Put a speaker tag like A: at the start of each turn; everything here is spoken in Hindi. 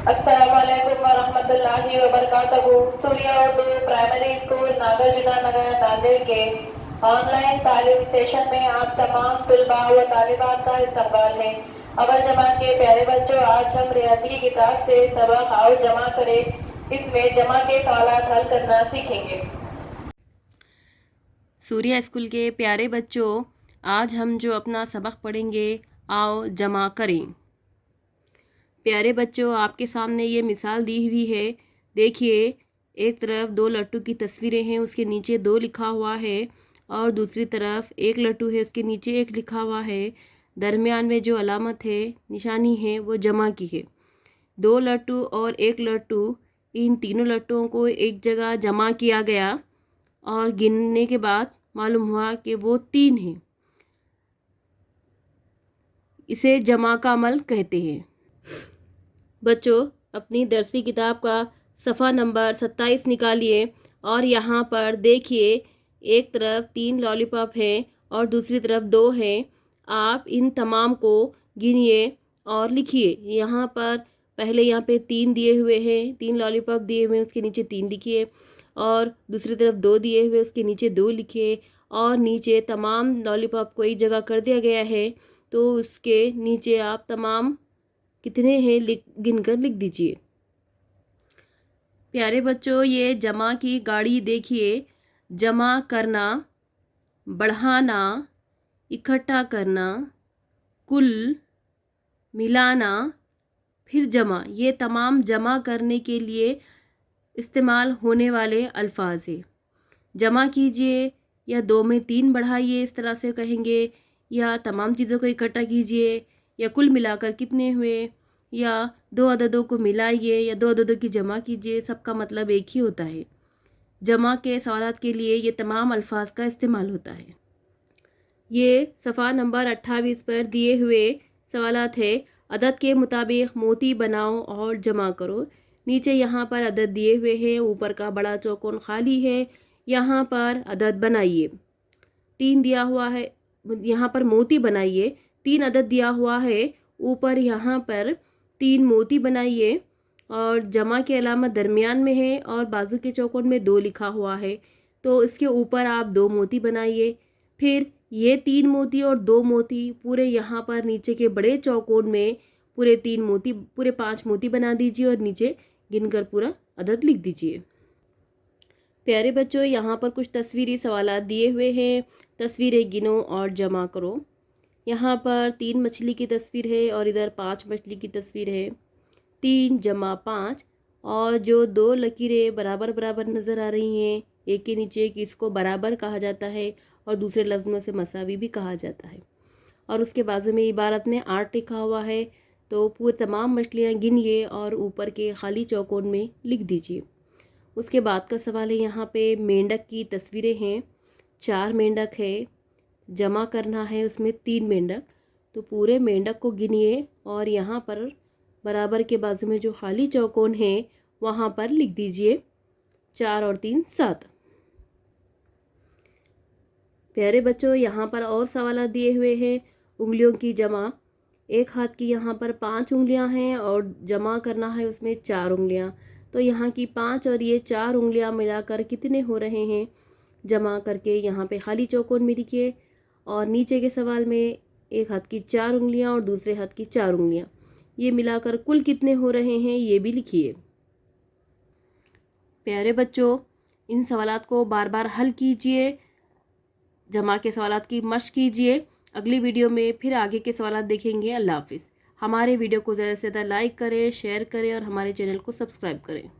A: अस्सलामुअलैकुम वरहमतुल्लाहि वबरकातुहू। सूर्या उर्दू प्राइमरी स्कूल नागार्जुना नगर नांदेड़ के ऑनलाइन तालीम सेशन में आप तमाम तुलबा व तालिबात का इस्तकबाल है। अव्वल जमात के प्यारे बच्चों, आज हम रियाजी की किताब से सबक आओ जमा करें इसमें जमा के सवालात हल करना सीखेंगे।
B: सूर्या स्कूल के प्यारे बच्चों, आज हम जो अपना सबक पढ़ेंगे, आओ जमा करें। प्यारे बच्चों, आपके सामने ये मिसाल दी हुई है। देखिए, एक तरफ दो लट्टू की तस्वीरें हैं, उसके नीचे दो लिखा हुआ है, और दूसरी तरफ एक लट्टू है, उसके नीचे एक लिखा हुआ है। दरमियान में जो अलामत है, निशानी है, वो जमा की है। दो लट्टू और एक लट्टू, इन तीनों लट्टुओं को एक जगह जमा किया गया और गिनने के बाद मालूम हुआ कि वो 3 हैं। इसे जमा का अमल कहते हैं। बच्चों, अपनी दरसी किताब का सफ़ा नंबर 27 निकालिए और यहाँ पर देखिए, एक तरफ 3 लॉलीपॉप हैं और दूसरी तरफ 2 हैं। आप इन तमाम को गिनिए और लिखिए। यहाँ पर पहले यहाँ पे 3 दिए हुए हैं, 3 लॉलीपॉप दिए हुए हैं, उसके नीचे 3 लिखिए, और दूसरी तरफ 2 दिए हुए, उसके नीचे 2 लिखिए, और नीचे तमाम लॉलीपॉप को एक जगह कर दिया गया है, तो उसके नीचे आप तमाम कितने हैं गिनकर लिख दीजिए। प्यारे बच्चों, ये जमा की गाड़ी देखिए। जमा करना, बढ़ाना, इकट्ठा करना, कुल, मिलाना, फिर जमा, ये तमाम जमा करने के लिए इस्तेमाल होने वाले अल्फाज हैं। जमा कीजिए या 2 में 3 बढ़ाइए, इस तरह से कहेंगे, या तमाम चीज़ों को इकट्ठा कीजिए, या कुल मिलाकर कितने हुए, या 2 अददों को मिलाइए, या 2 अददों की जमा कीजिए। सबका मतलब एक ही होता है। जमा के सवालात के लिए ये तमाम अल्फाज का इस्तेमाल होता है। ये सफ़ा नंबर 28 पर दिए हुए सवालात है। अदद के मुताबिक मोती बनाओ और जमा करो। नीचे यहाँ पर अदद दिए हुए हैं, ऊपर का बड़ा चौकोन खाली है, यहाँ पर अदद बनाइए। 3 दिया हुआ है, यहाँ पर मोती बनाइए। 3 अदद दिया हुआ है, ऊपर यहाँ पर 3 मोती बनाइए, और जमा की अलामत दरमियान में है और बाजू के चौकोन में 2 लिखा हुआ है, तो इसके ऊपर आप 2 मोती बनाइए। फिर ये 3 मोती और 2 मोती पूरे यहाँ पर नीचे के बड़े चौकोन में पूरे 3 मोती, पूरे 5 मोती बना दीजिए और नीचे गिनकर पूरा अदद लिख दीजिए। प्यारे बच्चों, यहाँ पर कुछ तस्वीरी सवालात दिए हुए हैं। तस्वीरें गिनो और जमा करो। यहाँ पर 3 मछली की तस्वीर है और इधर 5 मछली की तस्वीर है। 3 जमा 5, और जो 2 लकीरें बराबर बराबर नज़र आ रही हैं, एक के नीचे एक, इसको बराबर कहा जाता है और दूसरे लफ्ज़ में से मसावी भी कहा जाता है। और उसके बाजू में इबारत में 8 लिखा हुआ है, तो पूरे तमाम मछलियाँ गिनिए और ऊपर के खाली चौकोन में लिख दीजिए। उसके बाद का सवाल है, यहाँ पे मेंढक की तस्वीरें हैं। 4 मेंढक है, जमा करना है उसमें 3 मेंढक, तो पूरे मेंढक को गिनिए और यहाँ पर बराबर के बाजू में जो खाली चौकोन है वहाँ पर लिख दीजिए 4 और 3 7। प्यारे बच्चों, यहाँ पर और सवाल दिए हुए हैं। उंगलियों की जमा, एक हाथ की यहाँ पर 5 उंगलियाँ हैं और जमा करना है उसमें 4 उंगलियाँ, तो यहाँ की 5 और ये 4 उंगलियाँ मिलाकर कितने हो रहे हैं, जमा करके यहाँ पे खाली चौकोन में लिखिए। और नीचे के सवाल में एक हाथ की 4 उंगलियाँ और दूसरे हाथ की 4 उंगलियाँ, ये मिलाकर कुल कितने हो रहे हैं, ये भी लिखिए। प्यारे बच्चों, इन सवालात को बार बार हल कीजिए, जमा के सवालात की मश्क कीजिए। अगली वीडियो में फिर आगे के सवालात देखेंगे। अल्लाह हाफिज़। हमारे वीडियो को ज़्यादा से ज़्यादा लाइक करें, शेयर करें और हमारे चैनल को सब्सक्राइब करें।